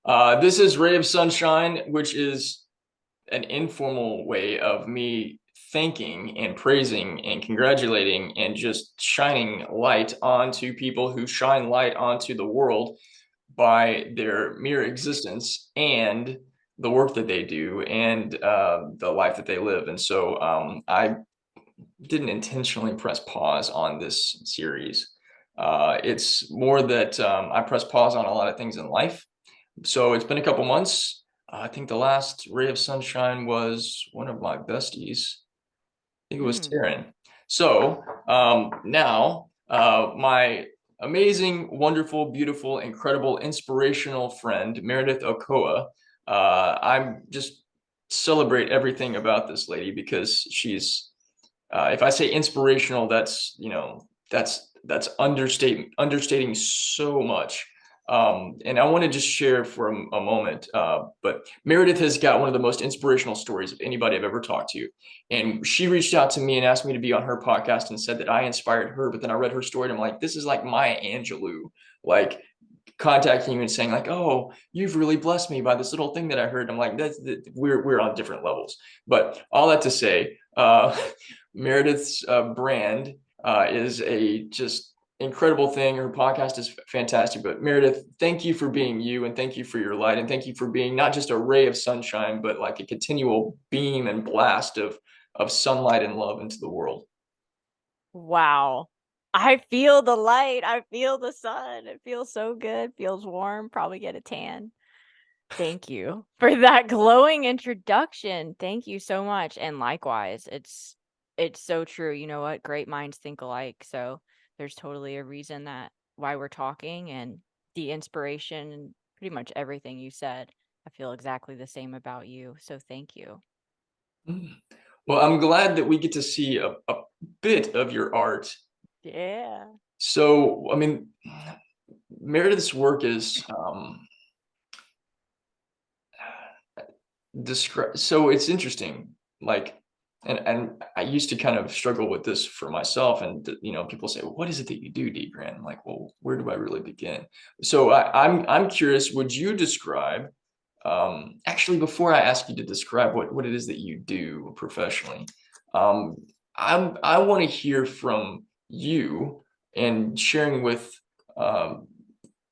This is Ray of Sunshine, which is an informal way of me thanking and praising and congratulating and just shining light onto people who shine light onto the world by their mere existence and the work that they do and the life that they live. And so I didn't intentionally press pause on this series. It's more that I press pause on a lot of things in life. So it's been a couple months. I think the last ray of sunshine was one of my besties. I think it was Mm. Taryn. So now my amazing, wonderful, beautiful, incredible, inspirational friend, Meredith Ochoa. I'm just celebrate everything about this lady because she's if I say inspirational, that's that's understating so much. And I want to just share for a moment. But Meredith has got one of the most inspirational stories of anybody I've ever talked to, and she reached out to me and asked me to be on her podcast and said that I inspired her. But then I read her story and I'm like, this is like Maya Angelou, like contacting you and saying like, oh, you've really blessed me by this little thing that I heard. I'm like, we're on different levels. But all that to say, Meredith's brand is a just incredible thing. Her podcast is fantastic. But Meredith, thank you for being you, and thank you for your light, and thank you for being not just a ray of sunshine, but like a continual beam and blast of sunlight and love into the world. Wow. I feel the light. I feel the sun. It feels so good. Feels warm. Probably get a tan. Thank you for that glowing introduction. Thank you so much. And likewise, it's so true. You know what? Great minds think alike. So there's totally a reason that why we're talking and the inspiration and pretty much everything you said. I feel exactly the same about you. So thank you. Mm. Well, I'm glad that we get to see a bit of your art. Yeah. So, I mean, Meredith's work is describe. So it's interesting. Like, and I used to kind of struggle with this for myself. And people say, well, "What is it that you do, D Grant?" I'm like, "Well, where do I really begin?" So I'm curious. Would you describe? Actually, before I ask you to describe what it is that you do professionally, um, I want to hear from you and sharing with um,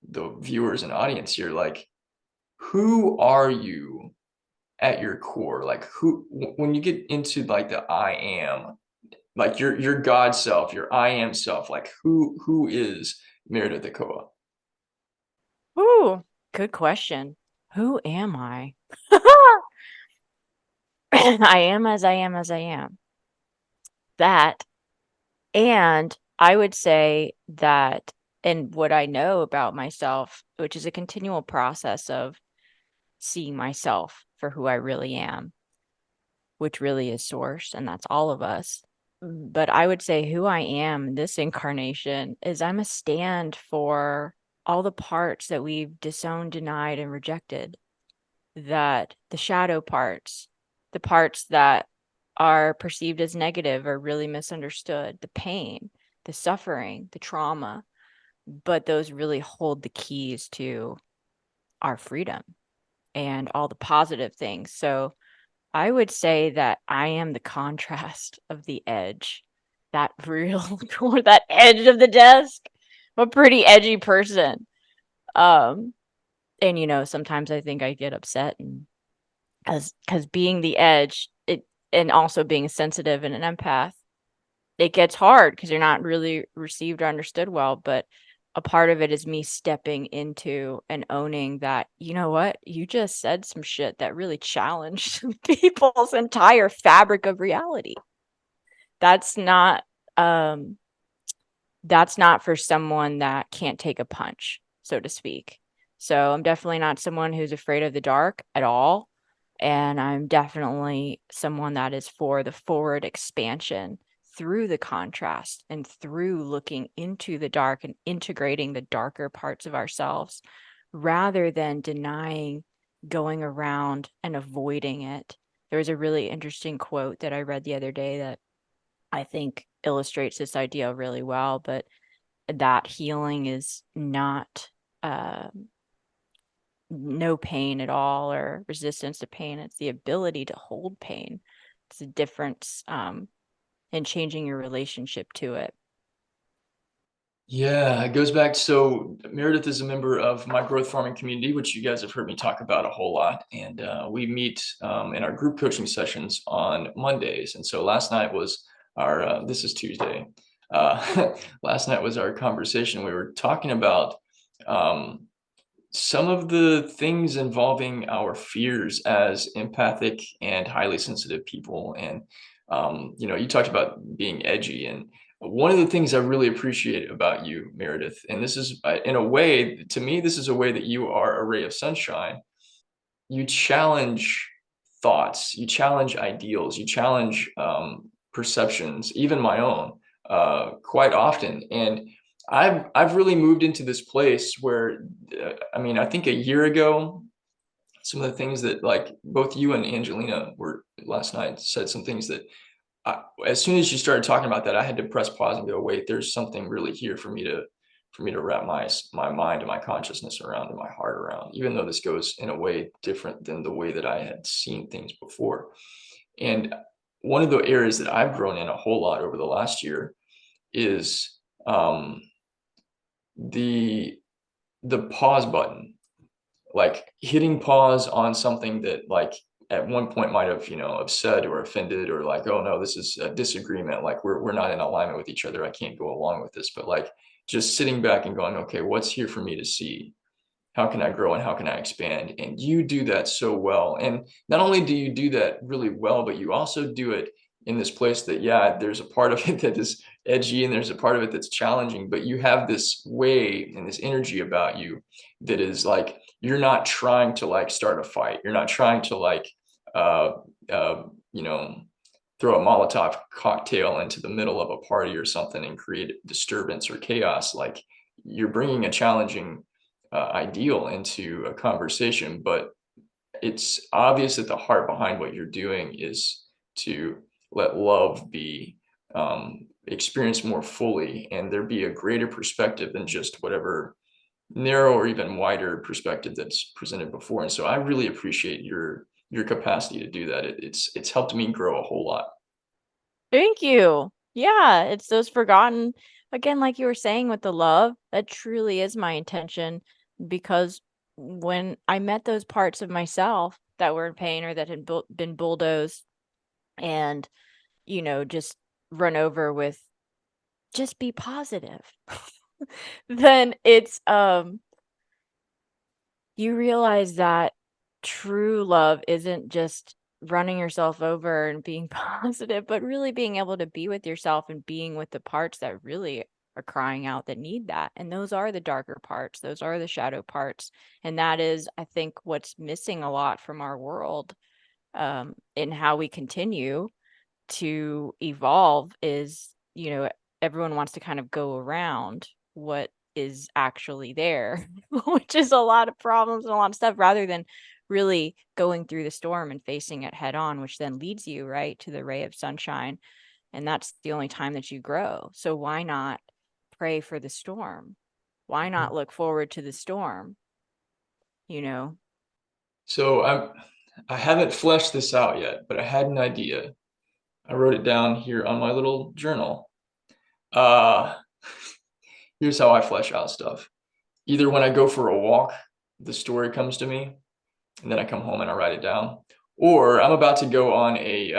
the viewers and audience here, like, who are you at your core? Like, when you get into like the I am, like your God self, your I am self, like who is Meredith Ochoa? Ooh, good question. Who am I? I am as I am as I am. That, and I would say that, and what I know about myself, which is a continual process of seeing myself for who I really am, which really is source, and that's all of us. But I would say who I am in this incarnation is I'm a stand for all the parts that we've disowned, denied, and rejected, that the shadow parts, the parts that are perceived as negative or really misunderstood, the pain, the suffering, the trauma, but those really hold the keys to our freedom and all the positive things. So I would say that I am the contrast of the edge, that real or that edge of the desk. I'm a pretty edgy person. Um, and sometimes I think I get upset and because being the edge, it and also being sensitive and an empath, it gets hard because you're not really received or understood well. But a part of it is me stepping into and owning that, you know what, you just said some shit that really challenged people's entire fabric of reality. That's not um that's not for someone that can't take a punch, so to speak. So I'm definitely not someone who's afraid of the dark at all. And I'm definitely someone that is for the forward expansion through the contrast and through looking into the dark and integrating the darker parts of ourselves rather than denying, going around and avoiding it. There was a really interesting quote that I read the other day that I think illustrates this idea really well, but that healing is not uh, no pain at all or resistance to pain. It's the ability to hold pain. It's a difference in changing your relationship to it. Yeah, it goes back. So Meredith is a member of my growth farming community, which you guys have heard me talk about a whole lot. And we meet in our group coaching sessions on Mondays. And so last night was our, this is Tuesday. Last night was our conversation. We were talking about um, some of the things involving our fears as empathic and highly sensitive people. And, you talked about being edgy. And one of the things I really appreciate about you, Meredith, and this is in a way, to me, this is a way that you are a ray of sunshine. You challenge thoughts, you challenge ideals, you challenge perceptions, even my own, quite often. And I've really moved into this place where, I think a year ago, some of the things that like both you and Angelina were last night said some things that as soon as you started talking about that, I had to press pause and go, wait, there's something really here for me to wrap my mind and my consciousness around and my heart around, even though this goes in a way different than the way that I had seen things before. And one of the areas that I've grown in a whole lot over the last year is um, the the pause button, like hitting pause on something that like at one point might have upset or offended, or like, oh no, this is a disagreement, like we're not in alignment with each other, I can't go along with this. But like just sitting back and going, okay, what's here for me to see? How can I grow and how can I expand? And you do that so well. And not only do you do that really well, but you also do it in this place that, yeah, there's a part of it that is edgy and there's a part of it that's challenging, but you have this way and this energy about you that is like, you're not trying to like start a fight. You're not trying to like, uh, uh, you know, throw a Molotov cocktail into the middle of a party or something and create disturbance or chaos. Like you're bringing a challenging ideal into a conversation, but it's obvious that the heart behind what you're doing is to let love be experienced more fully, and there be a greater perspective than just whatever narrow or even wider perspective that's presented before. And so I really appreciate your capacity to do that. It's helped me grow a whole lot. Thank you. Yeah, it's those forgotten, again, like you were saying with the love, that truly is my intention because when I met those parts of myself that were in pain or that had been bulldozed and, just run over with just be positive, then you realize that true love isn't just running yourself over and being positive, but really being able to be with yourself and being with the parts that really are crying out that need that. And those are the darker parts, those are the shadow parts. And that is, I think, what's missing a lot from our world in how we continue to evolve is, everyone wants to kind of go around what is actually there, which is a lot of problems and a lot of stuff, rather than really going through the storm and facing it head on, which then leads you right to the ray of sunshine. And that's the only time that you grow. So why not pray for the storm? Why not look forward to the storm? You know? So I haven't fleshed this out yet, but I had an idea. I wrote it down here on my little journal. Uh, Here's how I flesh out stuff. Either when I go for a walk, the story comes to me, and then I come home and I write it down. Or I'm about to go on a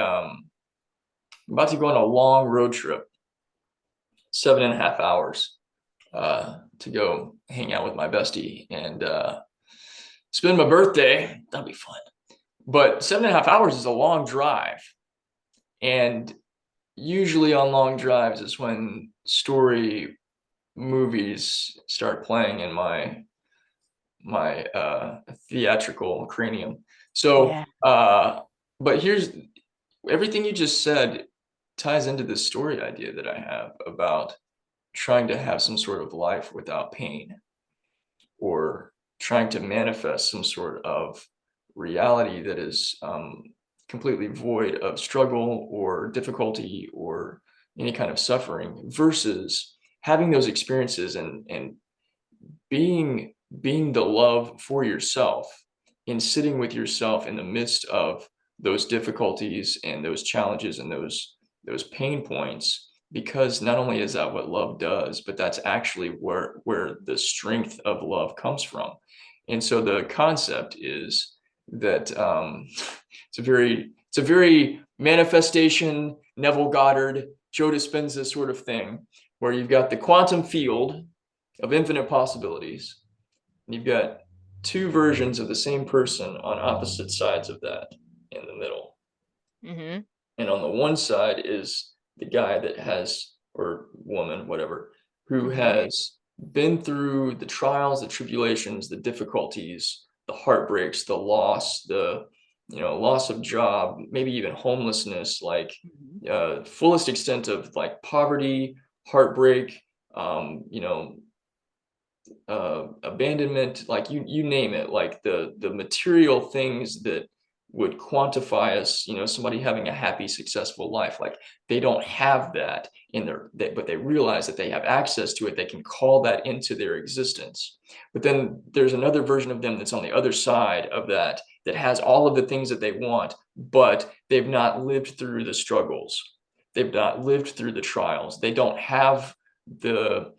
long road trip, 7.5 hours, to go hang out with my bestie and spend my birthday. That'll be fun. But 7.5 hours is a long drive, and usually on long drives is when story movies start playing in my theatrical cranium. So Yeah. but here's everything you just said ties into this story idea that I have about trying to have some sort of life without pain, or trying to manifest some sort of reality that is completely void of struggle or difficulty or any kind of suffering, versus having those experiences and being being the love for yourself and sitting with yourself in the midst of those difficulties and those challenges and those pain points, because not only is that what love does, but that's actually where the strength of love comes from. And so the concept is that it's a very manifestation, Neville Goddard, Joe Dispenza sort of thing, where you've got the quantum field of infinite possibilities, and you've got two versions of the same person on opposite sides of that in the middle. Mm-hmm. And on the one side is the guy that has, or woman, whatever, who Mm-hmm. has been through the trials, the tribulations, the difficulties, the heartbreaks, the loss, the loss of job, maybe even homelessness, like Mm-hmm. fullest extent of like poverty, heartbreak, um, you know, abandonment, like you name it, like the material things that would quantify us, somebody having a happy, successful life, like they don't have that in but they realize that they have access to it. They can call that into their existence. But then there's another version of them that's on the other side of that, that has all of the things that they want, but they've not lived through the struggles. They've not lived through the trials. They don't have the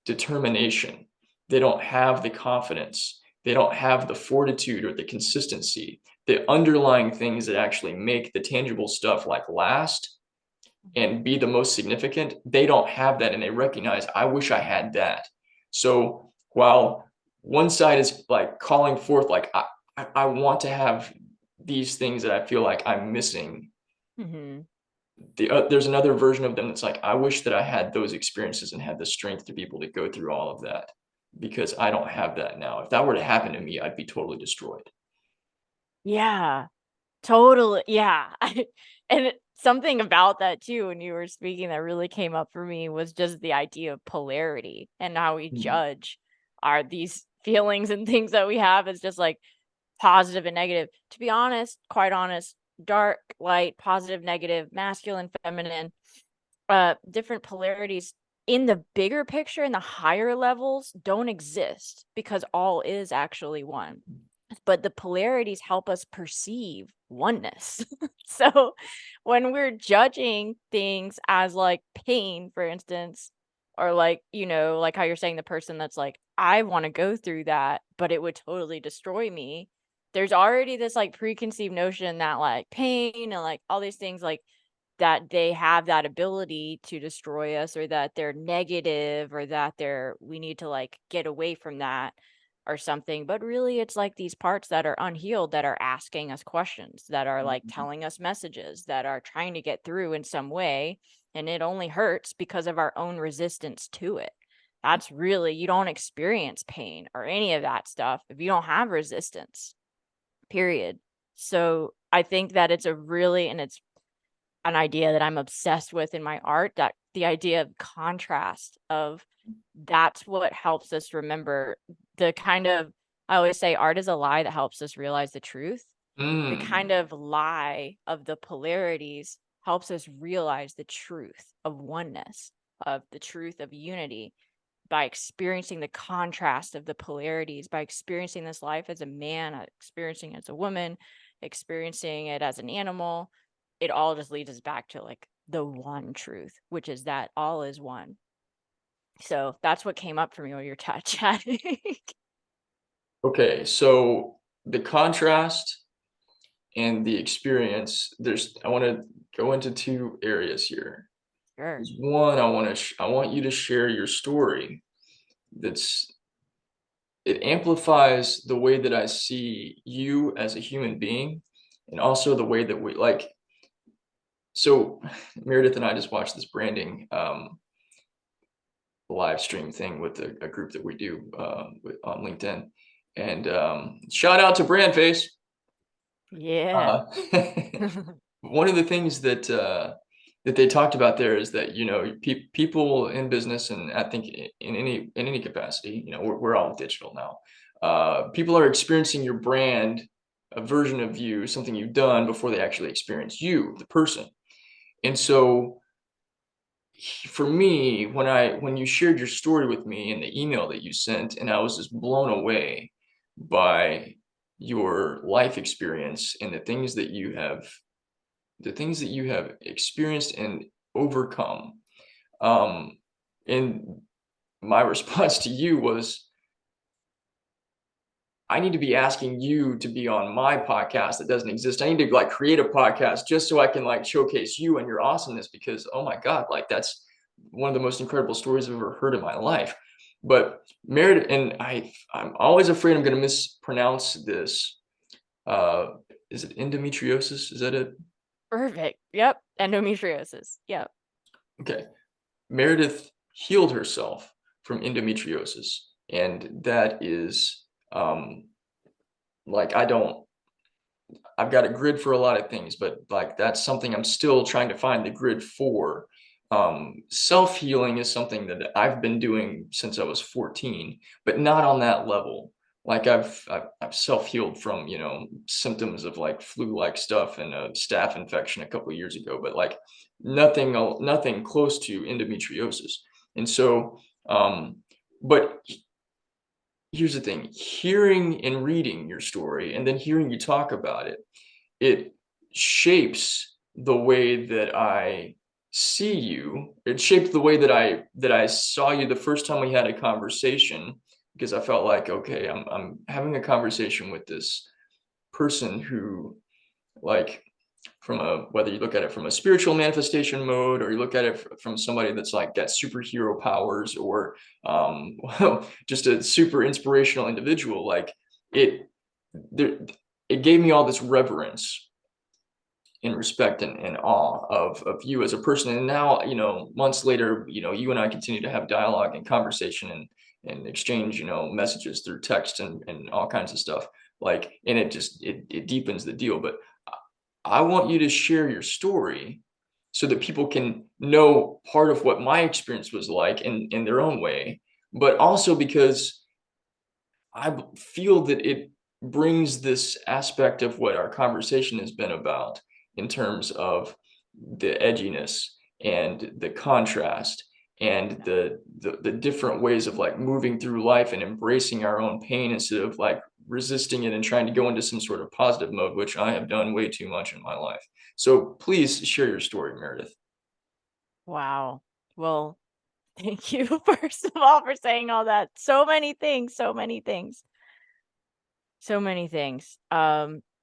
determination. They don't have the confidence. They don't have the fortitude or the consistency, the underlying things that actually make the tangible stuff like last and be the most significant. They don't have that, and they recognize, I wish I had that. So while one side is like calling forth, like, I want to have these things that I feel like I'm missing, Mm-hmm. there's another version of them that's like, I wish that I had those experiences and had the strength to be able to go through all of that, because I don't have that now. If that were to happen to me, I'd be totally destroyed. Yeah, totally. Yeah. And something about that too, when you were speaking, that really came up for me was just the idea of polarity and how we Mm. judge are these feelings and things that we have as just like positive and negative. To be honest, quite honest, dark, light, positive, negative, masculine, feminine, different polarities in the bigger picture, in the higher levels, don't exist because all is actually one. But the polarities help us perceive oneness. So when we're judging things as like pain, for instance, or like, like how you're saying the person that's like, I want to go through that, but it would totally destroy me. There's already this like preconceived notion that like pain and like all these things like that they have that ability to destroy us, or that they're negative, or that we need to like get away from that or something. But really it's like these parts that are unhealed that are asking us questions, that are like telling us messages, that are trying to get through in some way, and it only hurts because of our own resistance to it. That's really, you don't experience pain or any of that stuff if you don't have resistance, period. So I think that it's a really, and it's an idea that I'm obsessed with in my art, that the idea of contrast, of that's what helps us remember the kind of, I always say art is a lie that helps us realize the truth. The Mm. kind of lie of the polarities helps us realize the truth of oneness, of the truth of unity, by experiencing the contrast of the polarities, by experiencing this life as a man, experiencing it as a woman, experiencing it as an animal. It all just leads us back to like the one truth, which is that all is one. So that's what came up for me when you're chatting. Okay, so the contrast and the experience, I want to go into two areas here. Sure. There's one, I want you to share your story. That's It amplifies the way that I see you as a human being, and also the way that we like. So Meredith and I just watched this branding live stream thing with a group that we do on LinkedIn, and shout out to Brandface. Yeah. Uh, one of the things that they talked about there is that, people in business, and I think in any capacity, we're all digital now. People are experiencing your brand, a version of you, something you've done, before they actually experience you, the person. And so for me, when you shared your story with me in the email that you sent, and I was just blown away by your life experience and the things that you have experienced and overcome. Um, and my response to you was, I need to be asking you to be on my podcast that doesn't exist. I need to like create a podcast just so I can like showcase you and your awesomeness because oh my God, like that's one of the most incredible stories I've ever heard in my life. But Meredith, and I'm always afraid I'm going to mispronounce this. Uh, is it endometriosis? Is that it? Perfect. Yep. Endometriosis. Yep. Okay. Meredith healed herself from endometriosis, and that is um, like I've got a grid for a lot of things, but like that's something I'm still trying to find the grid for. Self-healing is something that I've been doing since I was 14, but not on that level. Like I've self-healed from, symptoms of like flu-like stuff and a staph infection a couple of years ago, but like nothing close to endometriosis. And so, but here's the thing, hearing and reading your story and then hearing you talk about it, it shapes the way that I see you. It shaped the way that I saw you the first time we had a conversation because I felt like, okay, I'm having a conversation with this person who like from a whether you look at it from a spiritual manifestation mode or you look at it from somebody that's like got superhero powers or well, just a super inspirational individual, like it there, it gave me all this reverence and respect and awe of you as a person. And now, months later, you and I continue to have dialogue and conversation and exchange, messages through text and all kinds of stuff. Like, and it deepens the deal. But I want you to share your story so that people can know part of what my experience was like in their own way, but also because feel that it brings this aspect of what our conversation has been about in terms of the edginess and the contrast and the different ways of like moving through life and embracing our own pain instead of like resisting it and trying to go into some sort of positive mode, which I have done way too much in my life. So please share your story, Meredith. Wow. Well, thank you, first of all, for saying all that. So many things, so many things, so many things.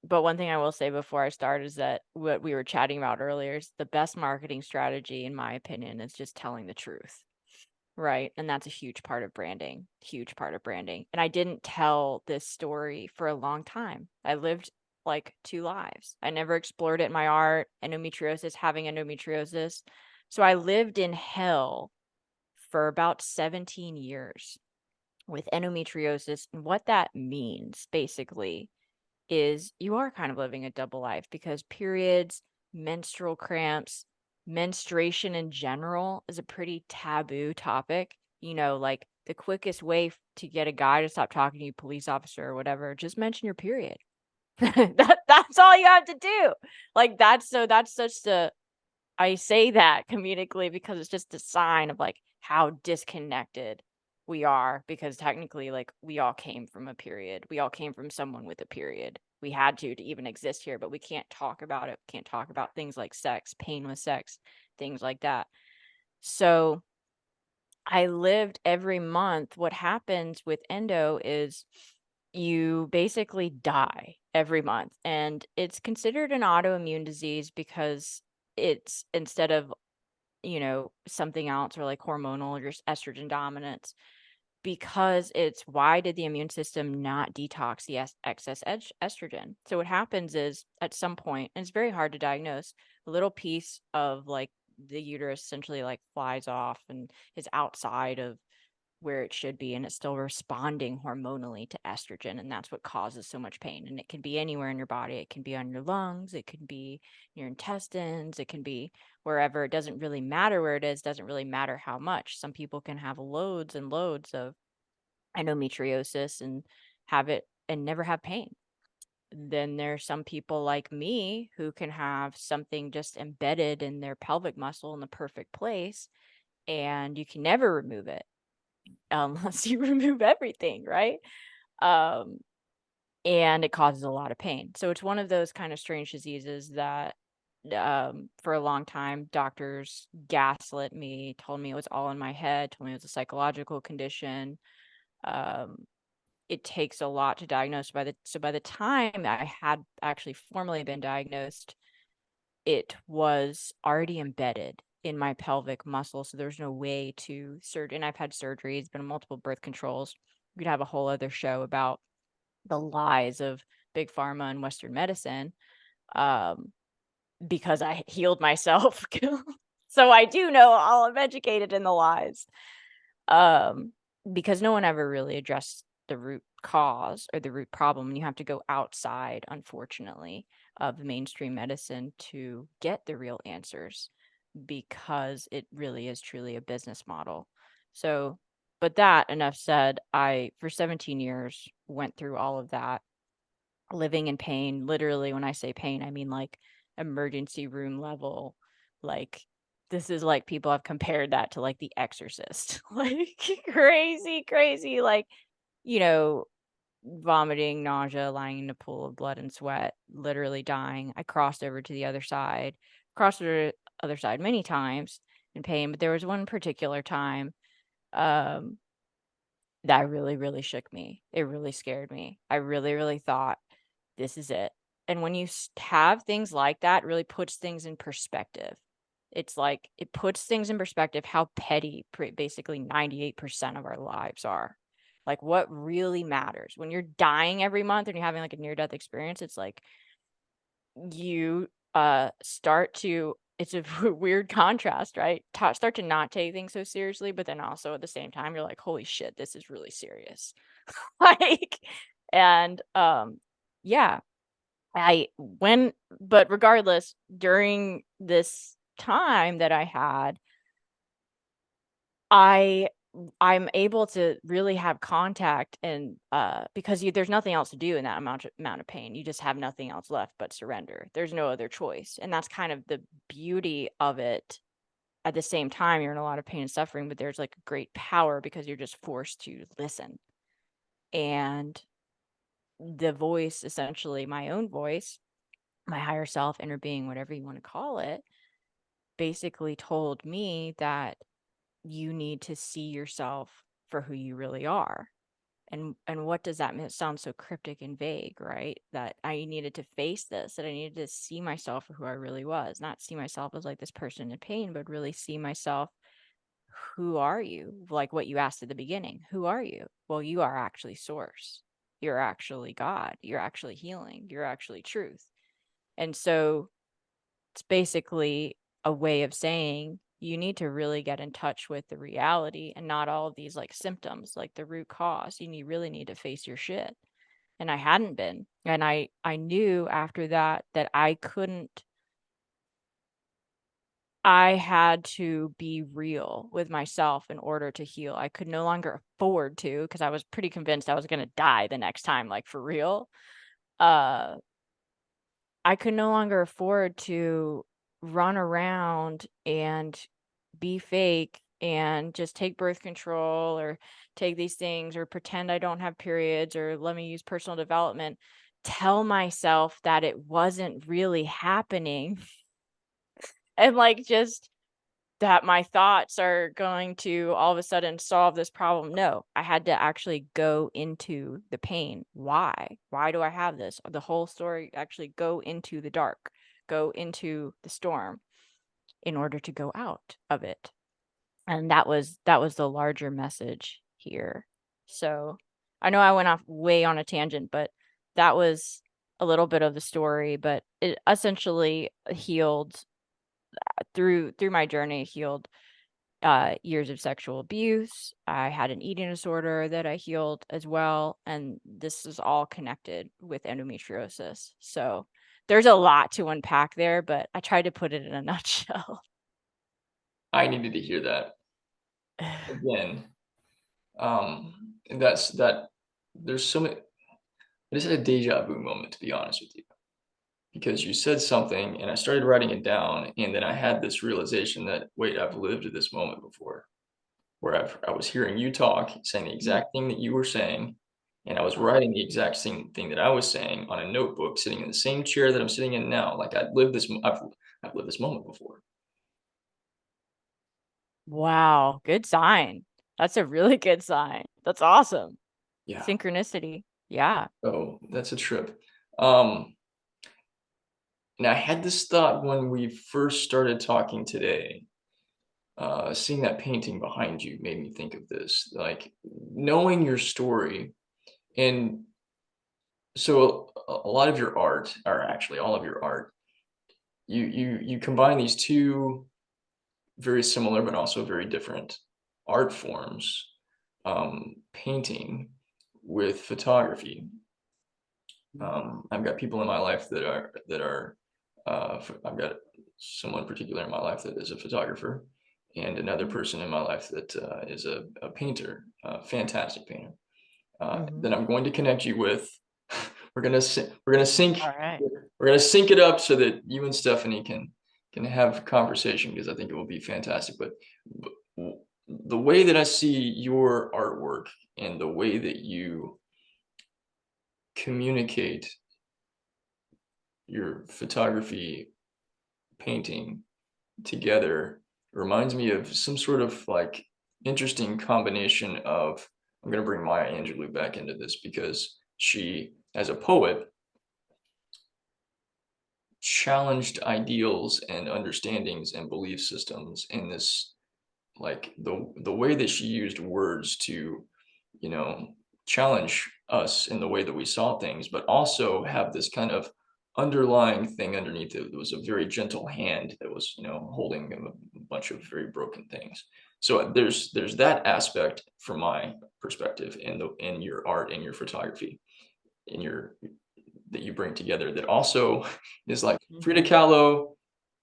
But one thing I will say before I start is that what we were chatting about earlier is the best marketing strategy, in my opinion, is just telling the truth. Right. And that's a huge part of branding, huge part of branding. And I didn't tell this story for a long time. I lived like two lives. I never explored it in my art, endometriosis, having endometriosis. So I lived in hell for about 17 years with endometriosis. And what that means basically is you are kind of living a double life because periods, menstrual cramps, menstruation in general is a pretty taboo topic. Like the quickest way to get a guy to stop talking to you, police officer or whatever, just mention your period. That's all you have to do. Like that's such the I say that comedically because it's just a sign of like how disconnected we are because technically like we all came from a period. We all came from someone with a period. We had to even exist here, but we can't talk about it. We can't talk about things like sex, pain with sex, things like that. So I lived every month. What happens with endo is you basically die every month, and it's considered an autoimmune disease because it's instead of something else or like hormonal or just estrogen dominance, because it's why did the immune system not detox the excess estrogen? So what happens is at some point, and it's very hard to diagnose, a little piece of like the uterus essentially like flies off and is outside of where it should be, and it's still responding hormonally to estrogen, and that's what causes so much pain. And it can be anywhere in your body. It can be on your lungs, it can be your intestines, it can be wherever. It doesn't really matter where it is, doesn't really matter how much. Some people can have loads and loads of endometriosis and have it and never have pain. then there's some people like me who can have something just embedded in their pelvic muscle in the perfect place, and you can never remove it unless you remove everything, right? Um, and it causes a lot of pain. So it's one of those kind of strange diseases that for a long time doctors gaslit me, told me it was all in my head, told me it was a psychological condition. Um, it takes a lot to diagnose. By the time I had actually formally been diagnosed, it was already embedded in my pelvic muscle, so there's no way to and I've had surgeries, been on multiple birth controls. We could have a whole other show about the lies of big pharma and Western medicine, um, because I healed myself. So I do know all, I'm educated in the lies. Um, because no one ever really addressed the root cause or the root problem. And you have to go outside, unfortunately, of mainstream medicine to get the real answers, because it really is truly a business model. So, but that enough said, I, for 17 years, went through all of that, living in pain. Literally, when I say pain, I mean like emergency room level. Like, this is like, people have compared that to like The Exorcist. Like, crazy, crazy, like, you know, vomiting, nausea, lying in a pool of blood and sweat, literally dying. I crossed over to the other side, crossed over to the other side many times in pain, but there was one particular time um that really, really shook me. It really scared me. I really, really thought, this is it. And when you have things like that, it really puts things in perspective. It's like, it puts things in perspective how petty basically 98% of our lives are. Like, what really matters when you're dying every month and you're having like a near death experience, it's like you start to, it's a weird contrast, right? Start to not take things so seriously, but then also at the same time, you're like, holy shit, this is really serious. Like, and yeah, I when but regardless, during this time that I had, I I'm able to really have contact, and because there's nothing else to do in that amount of pain. You just have nothing else left but surrender. There's no other choice. And that's kind of the beauty of it. At the same time, you're in a lot of pain and suffering, but there's like a great power because you're just forced to listen. And the voice, essentially my own voice, my higher self, inner being, whatever you want to call it, basically told me that you need to see yourself for who you really are. And what does that mean? It sounds so cryptic and vague, right? That I needed to face this, that I needed to see myself for who I really was, not see myself as like this person in pain, but really see myself. Who are you? Like what you asked at the beginning. Who are you? Well, you are actually source. You're actually God. You're actually healing. You're actually truth. And so it's basically a way of saying you need to really get in touch with the reality and not all of these like symptoms, like the root cause. Really need to face your shit. And I hadn't been. And I knew after that that I had to be real with myself in order to heal. I could no longer afford to, because I was pretty convinced I was going to die the next time, like for real. Uh, I could no longer afford to run around and be fake and just take birth control or take these things or pretend I don't have periods or let me use personal development, tell myself that it wasn't really happening, and like just that my thoughts are going to all of a sudden solve this problem. No, I had to actually go into the pain. Why? Why do I have this? The whole story, actually go into the dark, go into the storm in order to go out of it. And that was the larger message here. So I know I went off way on a tangent, but that was a little bit of the story, but it essentially healed through my journey, healed years of sexual abuse. I had an eating disorder that I healed as well. And this is all connected with endometriosis. So there's a lot to unpack there, but I tried to put it in a nutshell. I needed to hear that again. And that's that. There's so many. I just had a deja vu moment, to be honest with you, because you said something and I started writing it down, and then I had this realization that, wait, I've lived this moment before, where I was hearing you talk, saying the Mm. exact thing that you were saying, and I was Oh, writing the exact same thing that I was saying on a notebook, sitting in the same chair that I'm sitting in now. Like I've lived this moment before. wow, good sign. That's a really good sign. That's awesome. Yeah. Synchronicity. Yeah. Oh, that's a trip. Um, and I had this thought when we first started talking today. Seeing that painting behind you made me think of this. Like knowing your story, and so a lot of your art, or actually all of your art, you combine these two very similar but also very different art forms, painting with photography. I've got people in my life I've got someone in particular in my life that is a photographer, and another person in my life that is a painter, a fantastic painter. Mm-hmm. That I'm going to connect you with. We're gonna sync All right. we're gonna sync it up so that you and Stephanie can have a conversation, because I think it will be fantastic. But the way that I see your artwork and the way that you communicate your photography, painting together reminds me of some sort of like interesting combination of, I'm going to bring Maya Angelou back into this, because she, as a poet, challenged ideals and understandings and belief systems in this, like the way that she used words to, you know, challenge us in the way that we saw things, but also have this kind of underlying thing underneath it. It was a very gentle hand that was, holding a bunch of very broken things. So there's that aspect from my perspective in your art, in your photography, in your that you bring together, that also is like Frida Mm-hmm. Kahlo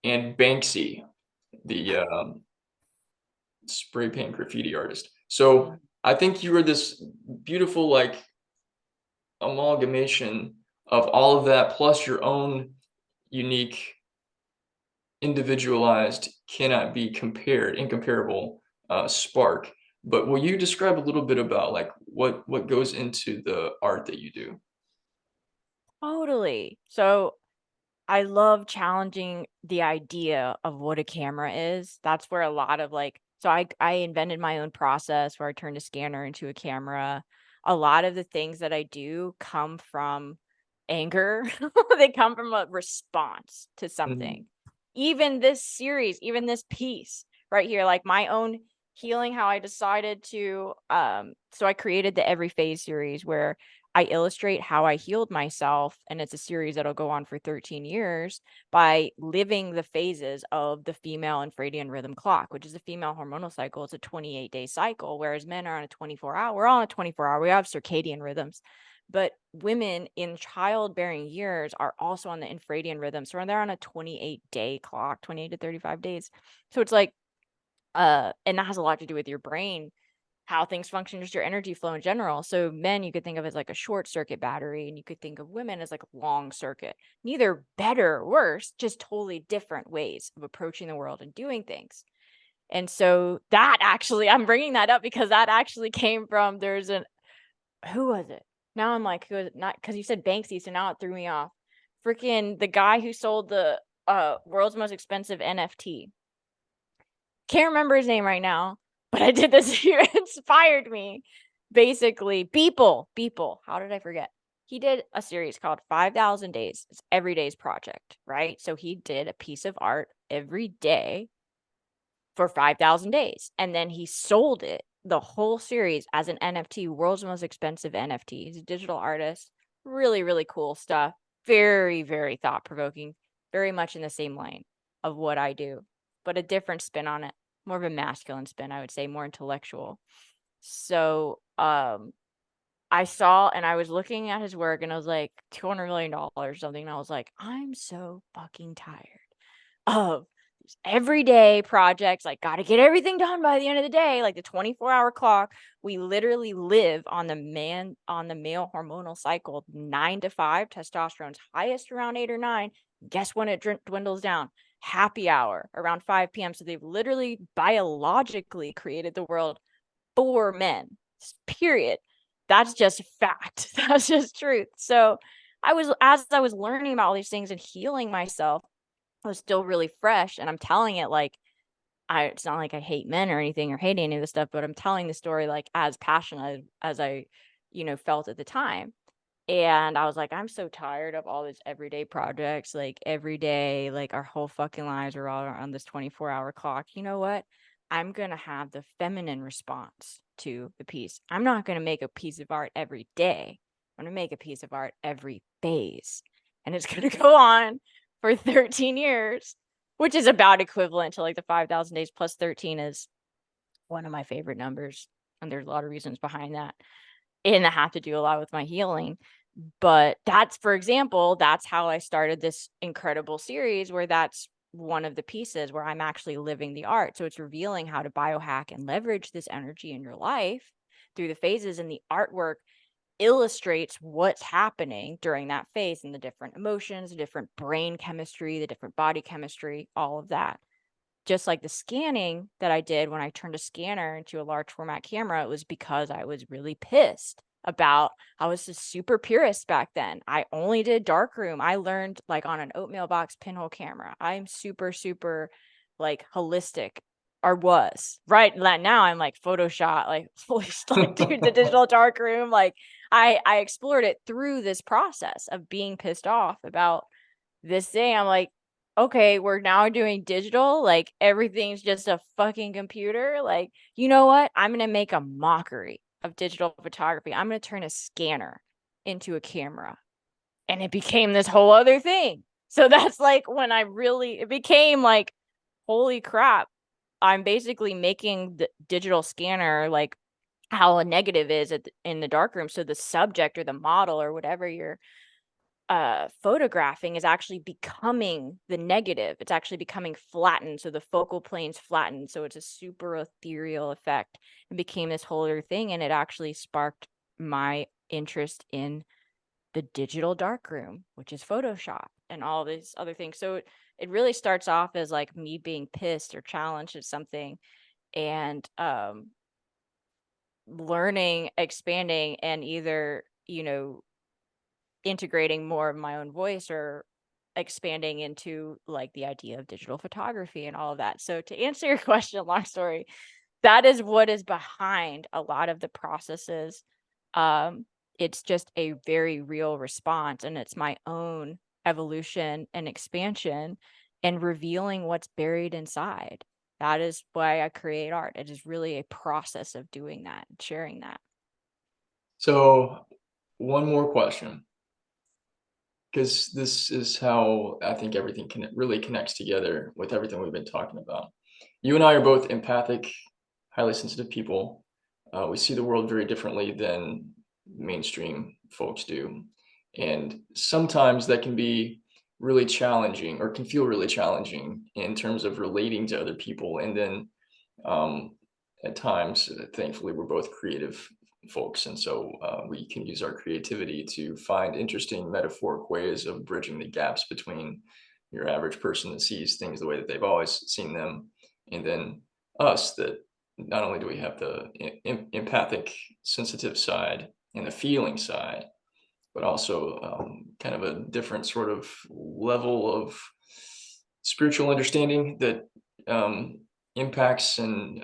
and Banksy, the spray paint graffiti artist. So I think you were this beautiful, like, amalgamation of all of that, plus your own unique, individualized, cannot be compared, incomparable spark. But will you describe a little bit about like what goes into the art that you do? Totally. So I love challenging the idea of what a camera is. That's where a lot of so I invented my own process where I turned a scanner into a camera. A lot of the things that I do come from anger. They come from a response to Mhm. something. Even this series, even this piece right here, like my own healing, how I decided to so I created the Every Phase series where I illustrate how I healed myself, and it's a series that'll go on for 13 years by living the phases of the female infradian rhythm clock, which is the female hormonal cycle. It's a 28-day cycle, whereas men are on a 24-hour. We're on a 24-hour. We have circadian rhythms, but women in childbearing years are also on the infradian rhythm, so they're on a 28-day clock, 28 to 35 days. So it's like, and that has a lot to do with your brain, how things function, just your energy flow in general. So men you could think of as like a short circuit battery, and you could think of women as like a long circuit. Neither better or worse, just totally different ways of approaching the world and doing things. And so that actually, I'm bringing that up because that actually came from, who was it? Now I'm like, who was it? Not because you said Banksy, so now it threw me off. Freaking the guy who sold the world's most expensive NFT. Can't remember his name right now, but I did this here. It inspired me. Basically, Beeple. How did I forget? He did a series called 5,000 Days. It's every day's project, right? So he did a piece of art every day for 5,000 days. And then he sold it, the whole series, as an NFT, world's most expensive NFT. He's a digital artist. Really, really cool stuff. Very, very thought provoking. Very much in the same lane of what I do, but a different spin on it. More of a masculine spin, I would say, more intellectual. So, I saw and I was looking at his work and I was like, $200 million or something. And I was like, I'm so fucking tired of everyday projects, like got to get everything done by the end of the day, like the 24-hour clock. We literally live on the male hormonal cycle, 9 to 5. Testosterone's highest around 8 or 9. Guess when it dwindles down? Happy hour around 5 p.m. So they've literally biologically created the world for men, period. That's just fact. That's just truth. So as I was learning about all these things and healing myself, I was still really fresh. And I'm telling it like, it's not like I hate men or anything or hate any of this stuff, but I'm telling the story like as passionate as I, felt at the time. And I was like, I'm so tired of all these everyday projects, like every day, like our whole fucking lives are all on this 24-hour clock. You know what? I'm going to have the feminine response to the piece. I'm not going to make a piece of art every day. I'm going to make a piece of art every phase. And it's going to go on for 13 years, which is about equivalent to like the 5,000 days plus 13 is one of my favorite numbers. And there's a lot of reasons behind that. And I have to do a lot with my healing. But that's, for example, that's how I started this incredible series where that's one of the pieces where I'm actually living the art. So it's revealing how to biohack and leverage this energy in your life through the phases, and the artwork illustrates what's happening during that phase and the different emotions, the different brain chemistry, the different body chemistry, all of that. Just like the scanning that I did when I turned a scanner into a large format camera, it was because I was really pissed about, I was a super purist back then. I only did darkroom. I learned like on an oatmeal box pinhole camera. I'm super, super like holistic, or was right now. I'm like Photoshop, like fully like, dude, the digital darkroom. Like I explored it through this process of being pissed off about this thing. I'm like, okay, we're now doing digital, like everything's just a fucking computer. Like, you know what? I'm going to make a mockery of digital photography. I'm going to turn a scanner into a camera. And it became this whole other thing. So that's like when it became like, holy crap. I'm basically making the digital scanner like how a negative is in the darkroom. So the subject or the model or whatever you're photographing is actually becoming the negative. It's actually becoming flattened. So the focal plane's flattened. So it's a super ethereal effect. It became this whole other thing. And it actually sparked my interest in the digital darkroom, which is Photoshop and all these other things. So it really starts off as like me being pissed or challenged at something, and learning, expanding, and either, integrating more of my own voice or expanding into like the idea of digital photography and all of that. So to answer your question, long story, that is what is behind a lot of the processes. It's just a very real response, and it's my own evolution and expansion and revealing what's buried inside. That is why I create art. It is really a process of doing that and sharing that. So one more question, because this is how I think everything really connects together with everything we've been talking about. You and I are both empathic, highly sensitive people. We see the world very differently than mainstream folks do. And sometimes that can be really challenging, or can feel really challenging in terms of relating to other people. And then um, at times, thankfully, we're both creative folks. And so we can use our creativity to find interesting metaphoric ways of bridging the gaps between your average person that sees things the way that they've always seen them, and then us, that not only do we have the empathic, sensitive side and the feeling side, but also kind of a different sort of level of spiritual understanding that impacts and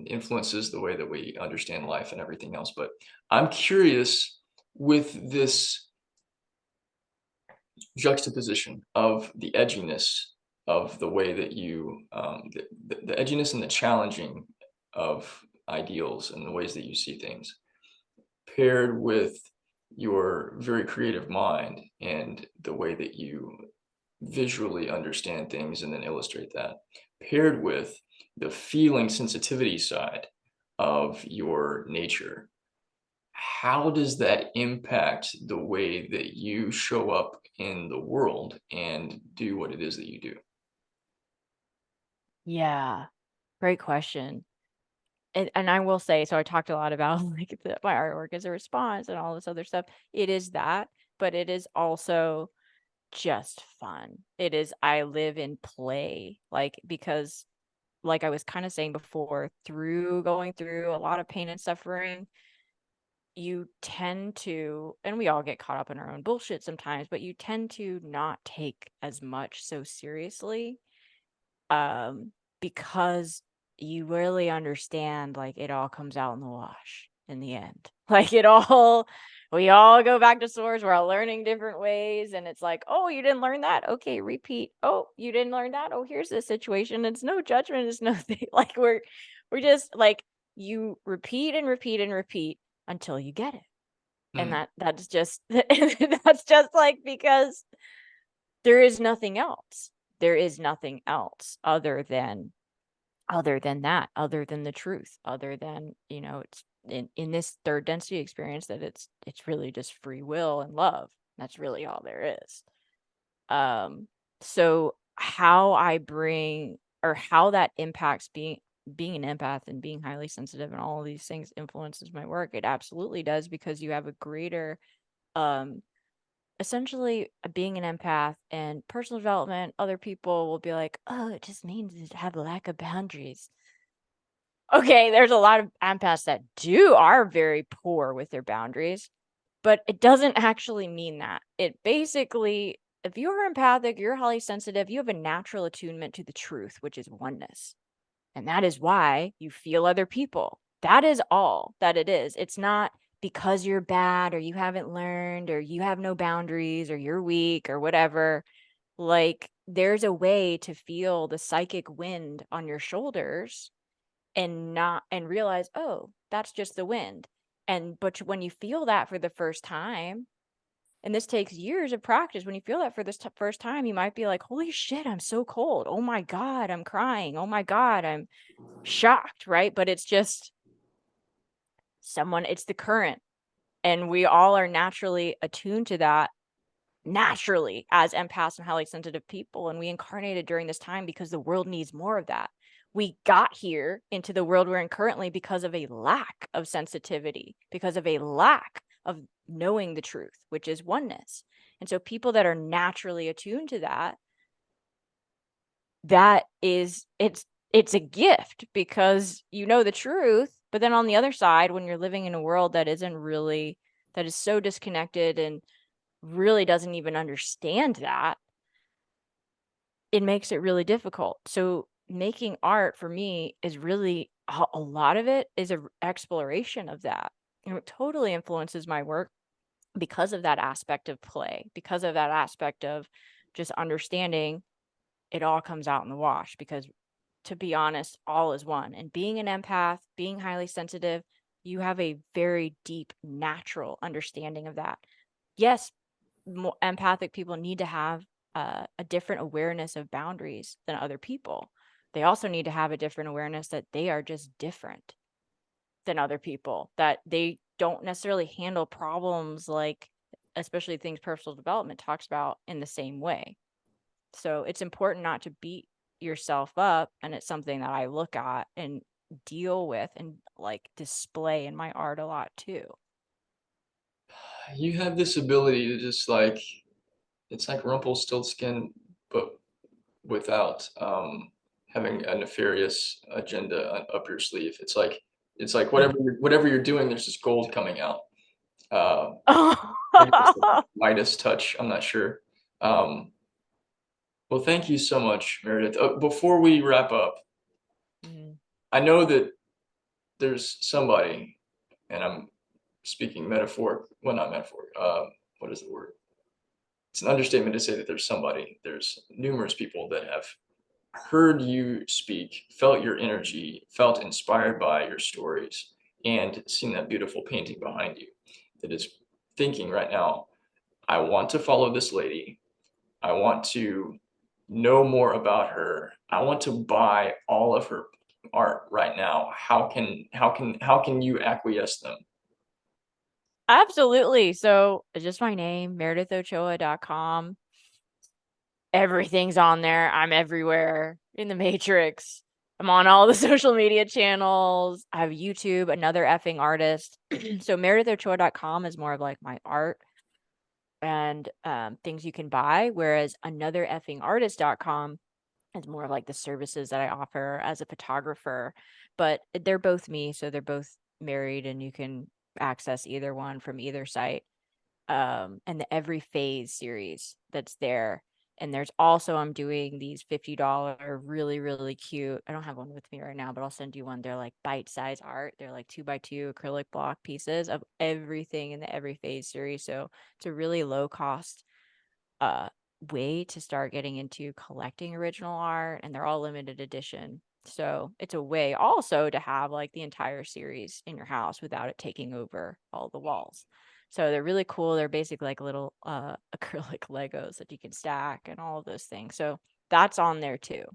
influences the way that we understand life and everything else. But I'm curious, with this juxtaposition of the edginess of the way that you, the edginess and the challenging of ideals and the ways that you see things, paired with your very creative mind and the way that you visually understand things and then illustrate that, paired with the feeling sensitivity side of your nature. How does that impact the way that you show up in the world and do what it is that you do? Yeah. Great question. And I will say, so I talked a lot about like my artwork as a response and all this other stuff. It is that, but it is also just fun. It is, I live in play, like, because like I was kind of saying before, through going through a lot of pain and suffering, you tend to, and we all get caught up in our own bullshit sometimes, but you tend to not take as much so seriously, um, because you really understand, like, it all comes out in the wash in the end. Like, we all go back to source. We're all learning different ways. And it's like, oh, you didn't learn that? Okay, repeat. Oh, you didn't learn that? Oh, here's this situation. It's no judgment. It's no thing. Like, we're just like, you repeat and repeat and repeat until you get it. And Hmm. that's just, that's just like, because there is nothing else. There is nothing else other than that, other than the truth, other than, it's in this third density experience, that it's really just free will and love. That's really all there is. So how I bring, or how that impacts being an empath and being highly sensitive and all of these things influences my work, it absolutely does, because you have a greater, um essentially, being an empath and personal development, other people will be like, oh, it just means to have a lack of boundaries. Okay, there's a lot of empaths that are very poor with their boundaries, but it doesn't actually mean that. It basically, if you're empathic, you're highly sensitive, you have a natural attunement to the truth, which is oneness. And that is why you feel other people. That is all that it is. It's not because you're bad, or you haven't learned, or you have no boundaries, or you're weak, or whatever. Like, there's a way to feel the psychic wind on your shoulders and not, and realize, oh, that's just the wind. But when you feel that for the first time, and this takes years of practice, when you feel that for this first time, you might be like, holy shit, I'm so cold. Oh my God, I'm crying. Oh my God, I'm shocked, right? But it's just it's the current. And we all are naturally attuned to that, naturally, as empaths and highly sensitive people. And we incarnated during this time because the world needs more of that. We got here into the world we're in currently because of a lack of sensitivity, because of a lack of knowing the truth, which is oneness. And so people that are naturally attuned to that, it's a gift, because you know the truth. But then on the other side, when you're living in a world that is so disconnected and really doesn't even understand that, it makes it really difficult. So making art for me is really, a lot of it is an exploration of that. And it totally influences my work because of that aspect of play, because of that aspect of just understanding it all comes out in the wash. Because, to be honest, all is one. And being an empath, being highly sensitive, you have a very deep natural understanding of that. Yes, empathic people need to have a different awareness of boundaries than other people. They also need to have a different awareness that they are just different than other people, that they don't necessarily handle problems, like, especially things personal development talks about, in the same way. So it's important not to beat yourself up. And it's something that I look at and deal with and like display in my art a lot too. You have this ability to just like, it's like Rumpelstiltskin, but without having a nefarious agenda up your sleeve. It's like whatever you're doing, there's just gold coming out. Maybe it's the Midas touch. I'm not sure. Um, well, thank you so much, Meredith. Before we wrap up, Mm. I know that there's somebody, and I'm speaking metaphoric. Well, not metaphoric. What is the word? It's an understatement to say that there's somebody. There's numerous people that have heard you speak, felt your energy, felt inspired by your stories, and seen that beautiful painting behind you, that is thinking right now, I want to follow this lady. I want to know more about her. I want to buy all of her art right now. How can you acquiesce them? Absolutely. So just my name, meredithochoa.com. Everything's on there. I'm everywhere. in the Matrix. I'm on all the social media channels. I have YouTube, another effing artist. So meredithochoa.com is more of like my art and things you can buy, whereas another effing artist.com is more of like the services that I offer as a photographer. But they're both me, so they're both married, and you can access either one from either site. And the Every Phase series that's there. And there's also, I'm doing these $50 really, really cute. I don't have one with me right now, but I'll send you one. They're like bite-size art. They're like 2x2 acrylic block pieces of everything in the Every Phase series. So it's a really low cost uh way to start getting into collecting original art, and they're all limited edition. So it's a way also to have like the entire series in your house without it taking over all the walls. So they're really cool. They're basically like little acrylic Legos that you can stack and all of those things. So that's on there too.